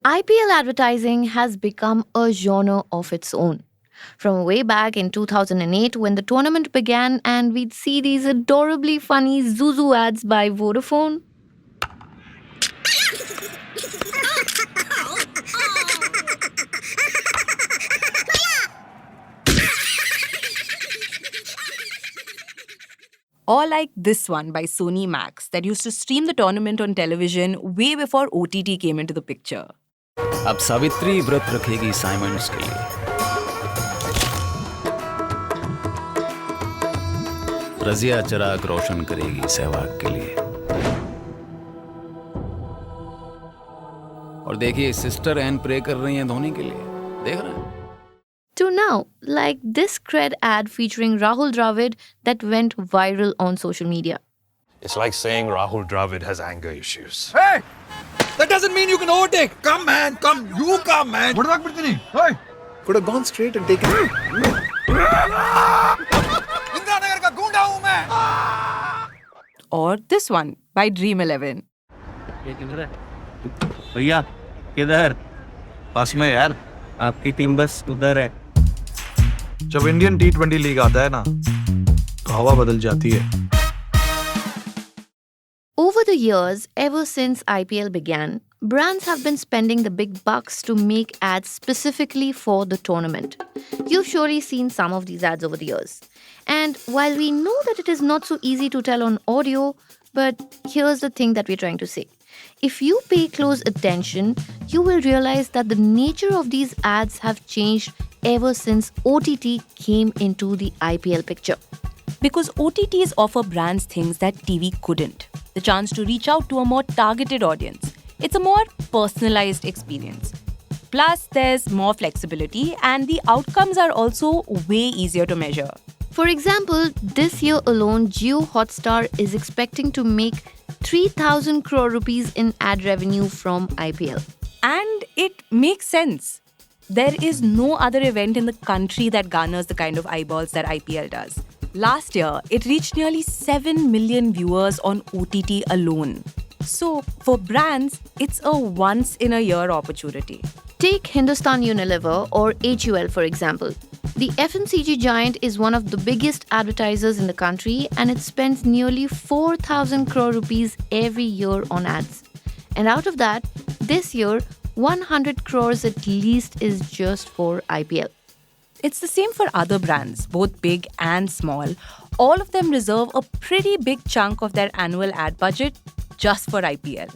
IPL advertising has become a genre of its own. From way back in 2008 when the tournament began and we'd see these adorably funny Zuzu ads by Vodafone. Or like this one by Sony Max that used to stream the tournament on television way before OTT came into the picture. अब सावित्री व्रत रखेगी Symonds के लिए। रजिया चिराग रोशन करेगी सहवाग के लिए। और देखिए सिस्टर एन प्रे कर रही हैं धोनी के लिए। देख रहे हैं? To now, like this cred ad featuring Rahul Dravid that went viral on social media. It's like saying Rahul Dravid has anger issues. Hey! That doesn't mean you can overtake. Come, man. Come. You come, man. What about Britney? Hey! Could have gone straight and taken it. Indiranagar का गूंडा हूँ मैं. Or this one by Dream 11. ये किधर है भैया किधर पास में यार आपकी टीम बस उधर है जब इंडियन T20 लीग आता है ना तो हवा बदल जाती है. Over the years, ever since IPL began, brands have been spending the big bucks to make ads specifically for the tournament. You've surely seen some of these ads over the years. And while we know that it is not so easy to tell on audio, but here's the thing that we're trying to say. If you pay close attention, you will realize that the nature of these ads have changed ever since OTT came into the IPL picture. Because OTTs offer brands things that TV couldn't. The chance to reach out to a more targeted audience. It's a more personalized experience. Plus, there's more flexibility and the outcomes are also way easier to measure. For example, this year alone, JioHotstar is expecting to make 3,000 crore rupees in ad revenue from IPL. And it makes sense. There is no other event in the country that garners the kind of eyeballs that IPL does. Last year, it reached nearly 7 million viewers on OTT alone. So, for brands, it's a once-in-a-year opportunity. Take Hindustan Unilever or HUL for example. The FMCG giant is one of the biggest advertisers in the country and it spends nearly 4,000 crore rupees every year on ads. And out of that, this year, 100 crores at least is just for IPL. It's the same for other brands, both big and small. All of them reserve a pretty big chunk of their annual ad budget just for IPL.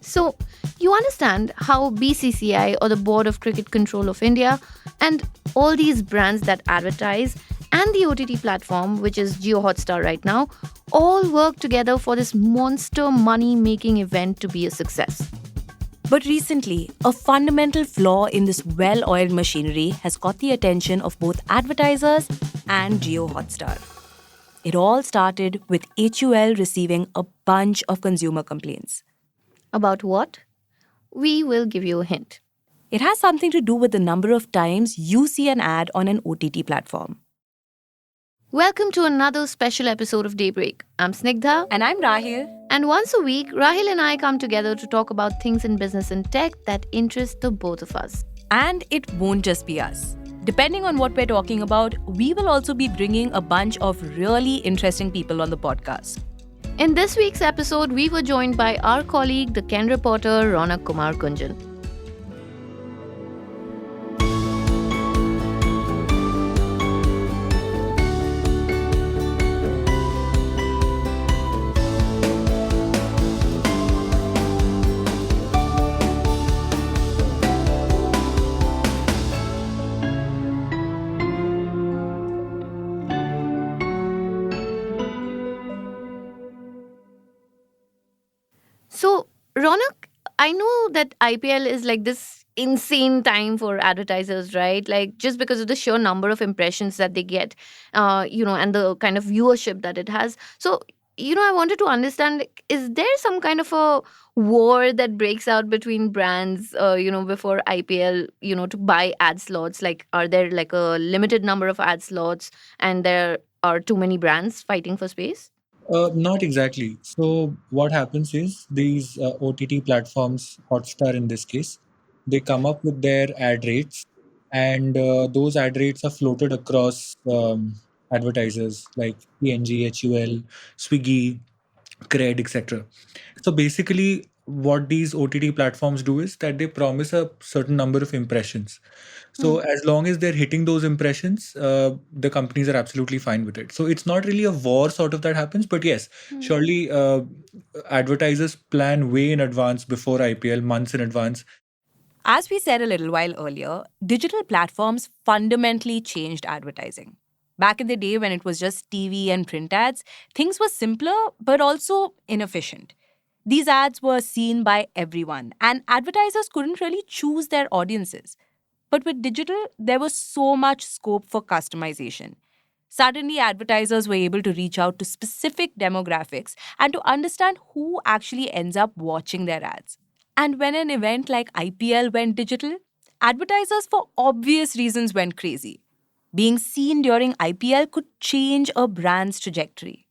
So, you understand how BCCI or the Board of Cricket Control of India and all these brands that advertise and the OTT platform, which is JioHotstar right now, all work together for this monster money-making event to be a success. But recently, a fundamental flaw in this well-oiled machinery has caught the attention of both advertisers and JioHotstar. It all started with HUL receiving a bunch of consumer complaints. About what? We will give you a hint. It has something to do with the number of times you see an ad on an OTT platform. Welcome to another special episode of Daybreak. I'm Snigdha. And I'm Rahil. And once a week, Rahil and I come together to talk about things in business and tech that interest the both of us. And it won't just be us. Depending on what we're talking about, we will also be bringing a bunch of really interesting people on the podcast. In this week's episode, we were joined by our colleague, the Ken reporter Ronak Kumar Kunjan. So, Ronak, I know that IPL is like this insane time for advertisers, right? Like just because of the sheer number of impressions that they get, and the kind of viewership that it has. So, I wanted to understand, like, is there some kind of a war that breaks out between brands, before IPL, to buy ad slots? Like, are there like a limited number of ad slots and there are too many brands fighting for space? Not exactly. So what happens is these OTT platforms, Hotstar in this case, They come up with their ad rates, and those ad rates are floated across advertisers like PNG, HUL, Swiggy, Cred, etc. So basically, what these OTT platforms do is that they promise a certain number of impressions. So Hmm. as long as they're hitting those impressions, the companies are absolutely fine with it. So it's not really a war sort of that happens, but yes, Hmm. surely advertisers plan way in advance before IPL, months in advance. As we said a little while earlier, digital platforms fundamentally changed advertising. Back in the day when it was just TV and print ads, things were simpler but also inefficient. These ads were seen by everyone, and advertisers couldn't really choose their audiences. But with digital, there was so much scope for customization. Suddenly, advertisers were able to reach out to specific demographics and to understand who actually ends up watching their ads. And when an event like IPL went digital, advertisers, for obvious reasons, went crazy. Being seen during IPL could change a brand's trajectory.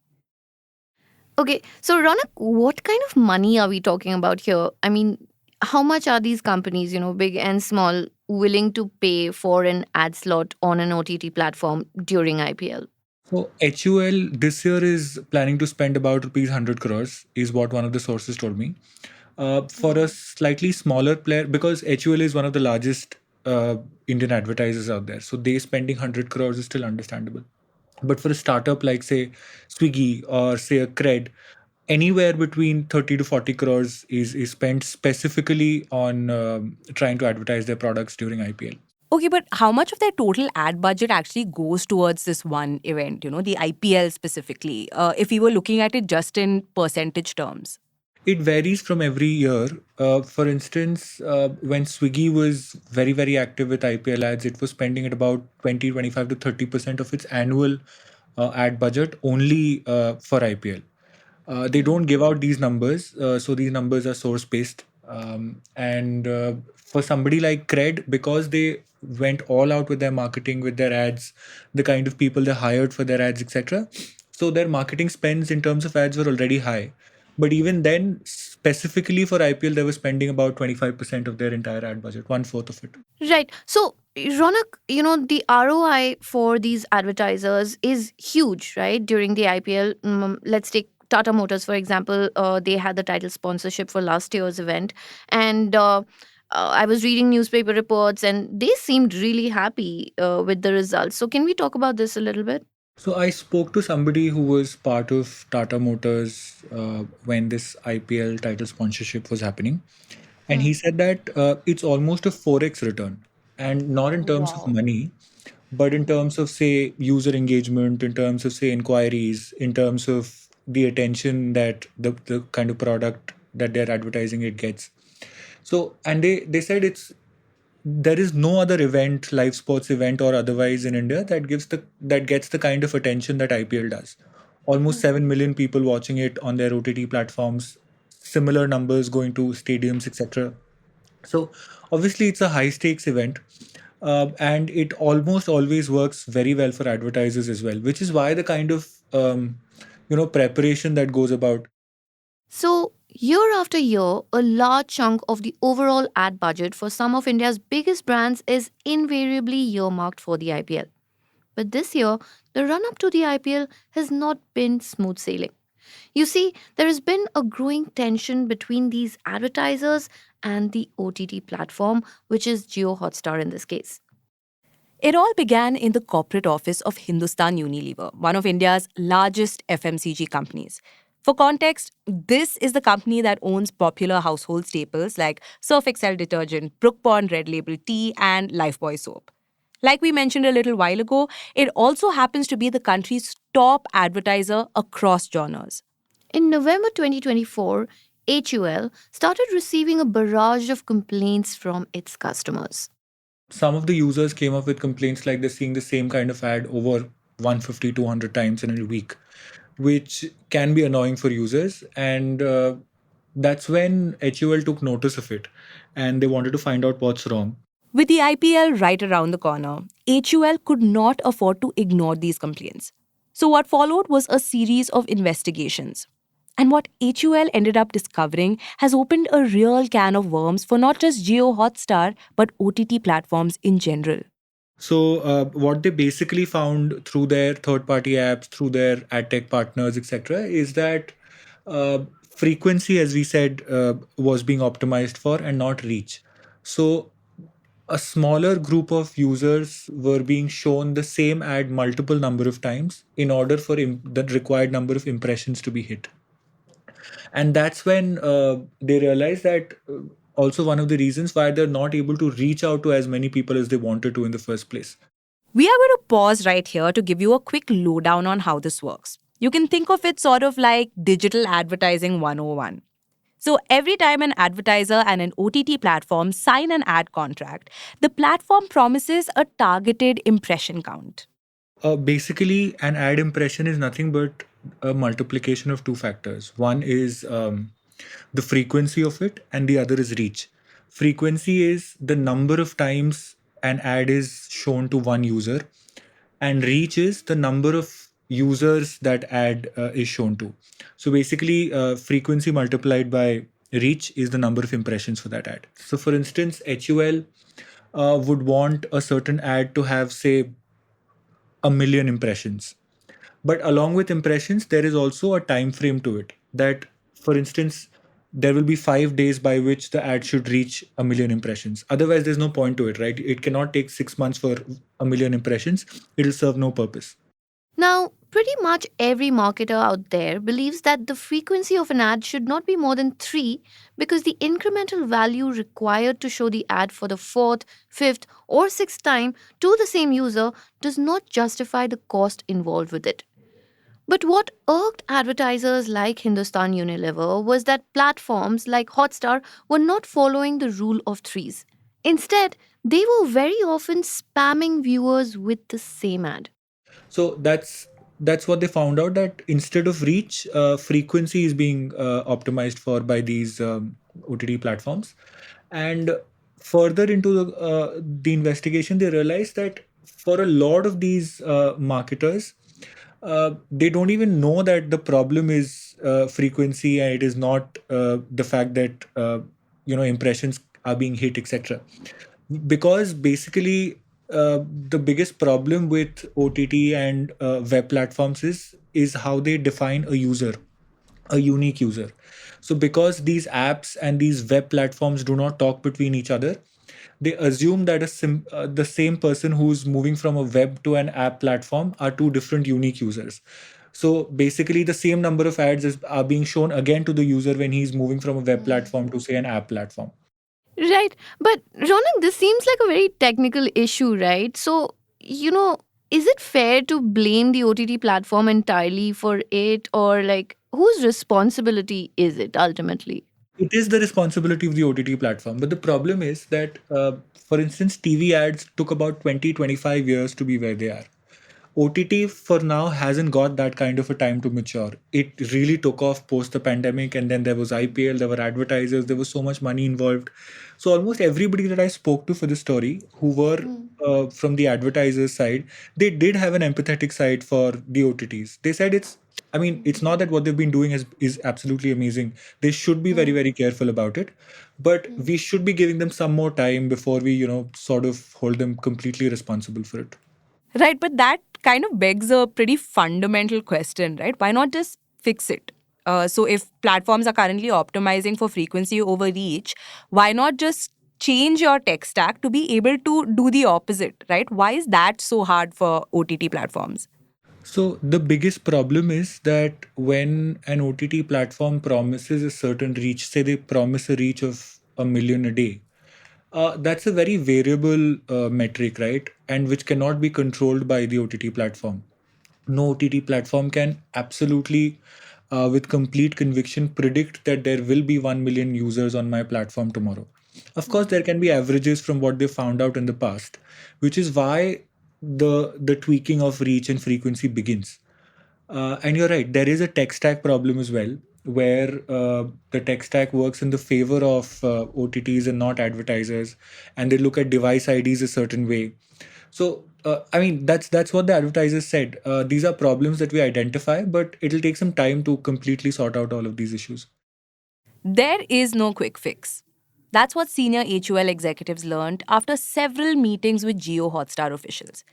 Okay, so Ronak, what kind of money are we talking about here? I mean, how much are these companies, big and small, willing to pay for an ad slot on an OTT platform during IPL? So HUL this year is planning to spend about rupees 100 crores, is what one of the sources told me. For a slightly smaller player, because HUL is one of the largest Indian advertisers out there, so they spending 100 crores is still understandable. But for a startup like, say, Swiggy or say a Cred, anywhere between 30 to 40 crores is spent specifically on trying to advertise their products during IPL. Okay, but how much of their total ad budget actually goes towards this one event, the IPL specifically, if we were looking at it just in percentage terms? It varies from every year. For instance, when Swiggy was very, very active with IPL ads, it was spending at about 20, 25 to 30% of its annual ad budget only for IPL. They don't give out these numbers, so these numbers are source based. And for somebody like Cred, because they went all out with their marketing, with their ads, the kind of people they hired for their ads, etc. So their marketing spends in terms of ads were already high. But even then, specifically for IPL, they were spending about 25% of their entire ad budget, one fourth of it. Right. So, Ronak, the ROI for these advertisers is huge, right? During the IPL, let's take Tata Motors, for example. They had the title sponsorship for last year's event. And I was reading newspaper reports, and they seemed really happy with the results. So, can we talk about this a little bit? So I spoke to somebody who was part of Tata Motors when this IPL title sponsorship was happening, and he Hmm. said that it's almost a 4x return, and not in terms of Wow. money, but in terms of, say, user engagement, in terms of, say, inquiries, in terms of the attention that the kind of product that they're advertising it gets. So, and they said there is no other event, live sports event or otherwise in India that gets the kind of attention that IPL does. Almost 7 million people watching it on their OTT platforms, similar numbers going to stadiums, etc. So obviously it's a high stakes event, and it almost always works very well for advertisers as well, which is why the kind of preparation that goes about. So, year after year, a large chunk of the overall ad budget for some of India's biggest brands is invariably earmarked for the IPL. But this year, the run up to the IPL has not been smooth sailing. You see, there has been a growing tension between these advertisers and the OTT platform, which is JioHotstar in this case. It all began in the corporate office of Hindustan Unilever, one of India's largest FMCG companies. For context, this is the company that owns popular household staples like Surf Excel detergent, Brook Bond Red Label tea, and Lifebuoy soap. Like we mentioned a little while ago, it also happens to be the country's top advertiser across genres. In November 2024, HUL started receiving a barrage of complaints from its customers. Some of the users came up with complaints like they're seeing the same kind of ad over 150, 200 times in a week, which can be annoying for users. And that's when HUL took notice of it and they wanted to find out what's wrong. With the IPL right around the corner, HUL could not afford to ignore these complaints. So, what followed was a series of investigations. And what HUL ended up discovering has opened a real can of worms for not just JioHotstar, but OTT platforms in general. So, what they basically found through their third-party apps, through their ad tech partners, etc., is that frequency, as we said, was being optimized for and not reach. So, a smaller group of users were being shown the same ad multiple number of times in order for the required number of impressions to be hit. And that's when they realized that also one of the reasons why they're not able to reach out to as many people as they wanted to in the first place. We are going to pause right here to give you a quick lowdown on how this works. You can think of it sort of like digital advertising 101. So, every time an advertiser and an OTT platform sign an ad contract, the platform promises a targeted impression count. Basically, an ad impression is nothing but a multiplication of two factors. One is the frequency of it, and the other is reach. Frequency is the number of times an ad is shown to one user, and reach is the number of users that ad is shown to. So basically, frequency multiplied by reach is the number of impressions for that ad. So, for instance, HUL would want a certain ad to have, say, a million impressions. But along with impressions, there is also a time frame to it. That, for instance, there will be 5 days by which the ad should reach a million impressions. Otherwise, there's no point to it, right? It cannot take 6 months for a million impressions. It'll serve no purpose. Now, pretty much every marketer out there believes that the frequency of an ad should not be more than 3 because the incremental value required to show the ad for the fourth, fifth, or sixth time to the same user does not justify the cost involved with it. But what irked advertisers like Hindustan Unilever was that platforms like Hotstar were not following the rule of threes. Instead, they were very often spamming viewers with the same ad. So that's what they found out, that instead of reach, frequency is being optimized for by these OTT platforms. And further into the investigation, they realized that for a lot of these marketers, they don't even know that the problem is frequency, and it is not the fact that impressions are being hit, etc. Because basically, the biggest problem with OTT and web platforms is how they define a user, a unique user. So because these apps and these web platforms do not talk between each other, they assume that the same person who's moving from a web to an app platform are two different unique users. So basically, the same number of ads are being shown again to the user when he's moving from a web platform to, say, an app platform. Right. But Ronak, this seems like a very technical issue, right? So, is it fair to blame the OTT platform entirely for it, or like whose responsibility is it ultimately? It is the responsibility of the OTT platform. But the problem is that, for instance, TV ads took about 20-25 years to be where they are. OTT for now hasn't got that kind of a time to mature. It really took off post the pandemic, and then there was IPL, there were advertisers, there was so much money involved. So almost everybody that I spoke to for the story, who were from the advertisers side, they did have an empathetic side for the OTTs. They said I mean, it's not that what they've been doing is absolutely amazing. They should be very, very careful about it. But we should be giving them some more time before we, sort of hold them completely responsible for it. Right, but that kind of begs a pretty fundamental question, right? Why not just fix it? So, if platforms are currently optimizing for frequency over reach, why not just change your tech stack to be able to do the opposite, right? Why is that so hard for OTT platforms? So the biggest problem is that when an OTT platform promises a certain reach, say they promise a reach of a million a day, that's a very variable metric, right? And which cannot be controlled by the OTT platform. No OTT platform can absolutely, with complete conviction, predict that there will be 1 million users on my platform tomorrow. Of course, there can be averages from what they found out in the past, which is why the tweaking of reach and frequency begins. And you're right, there is a tech stack problem as well, where the tech stack works in the favor of OTTs and not advertisers, and they look at device IDs a certain way. So I mean, that's what the advertisers said. These are problems that we identify, but it'll take some time to completely sort out all of these issues. There is no quick fix. That's what senior HUL executives learned after several meetings with JioHotstar officials.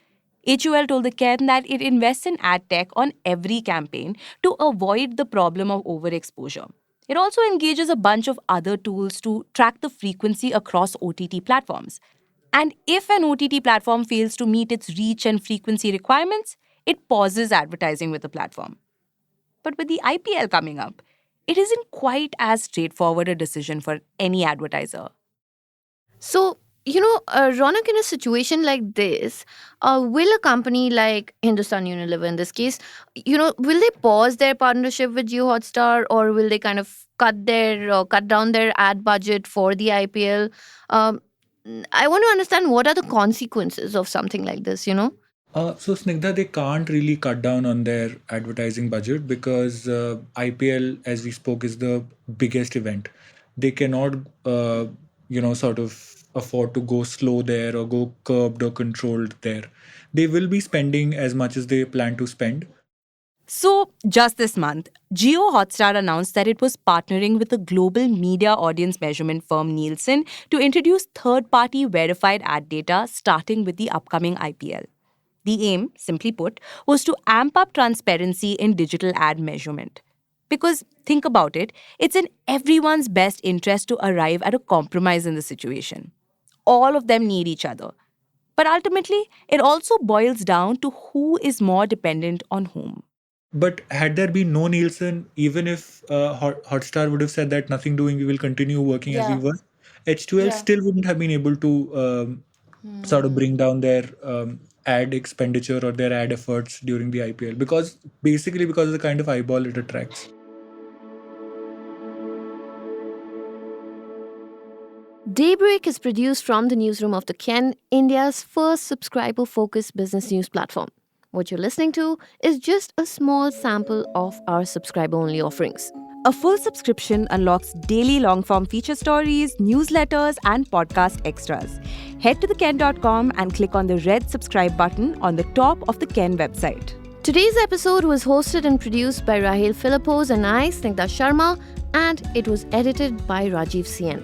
HUL told the Ken that it invests in ad tech on every campaign to avoid the problem of overexposure. It also engages a bunch of other tools to track the frequency across OTT platforms. And if an OTT platform fails to meet its reach and frequency requirements, it pauses advertising with the platform. But with the IPL coming up, it isn't quite as straightforward a decision for any advertiser. So, Ronak, in a situation like this, will a company like Hindustan Unilever in this case, will they pause their partnership with JioHotstar, or will they kind of cut down their ad budget for the IPL? Um, I want to understand what are the consequences of something like this. So Snigdha, they can't really cut down on their advertising budget because IPL, as we spoke, is the biggest event. They cannot, sort of afford to go slow there or go curbed or controlled there. They will be spending as much as they plan to spend. So, just this month, JioHotstar announced that it was partnering with the global media audience measurement firm Nielsen to introduce third party verified ad data starting with the upcoming IPL. The aim, simply put, was to amp up transparency in digital ad measurement. Because think about it, it's in everyone's best interest to arrive at a compromise in the situation. All of them need each other. But ultimately, it also boils down to who is more dependent on whom. But had there been no Nielsen, even if Hotstar would have said that nothing doing, we will continue working as we Yeah. were, H2L Yeah. still wouldn't have been able to sort of bring down their ad expenditure or their ad efforts during the IPL because of the kind of eyeball it attracts. Daybreak is produced from the newsroom of the Ken, India's first subscriber focused business news platform. What you're listening to is just a small sample of our subscriber only offerings. A full subscription unlocks daily long form feature stories, newsletters, and podcast extras. Head to theken.com and click on the red subscribe button on the top of the Ken website. Today's episode was hosted and produced by Rahel Philippos and I, Snigdha Sharma, and it was edited by Rajiv CN.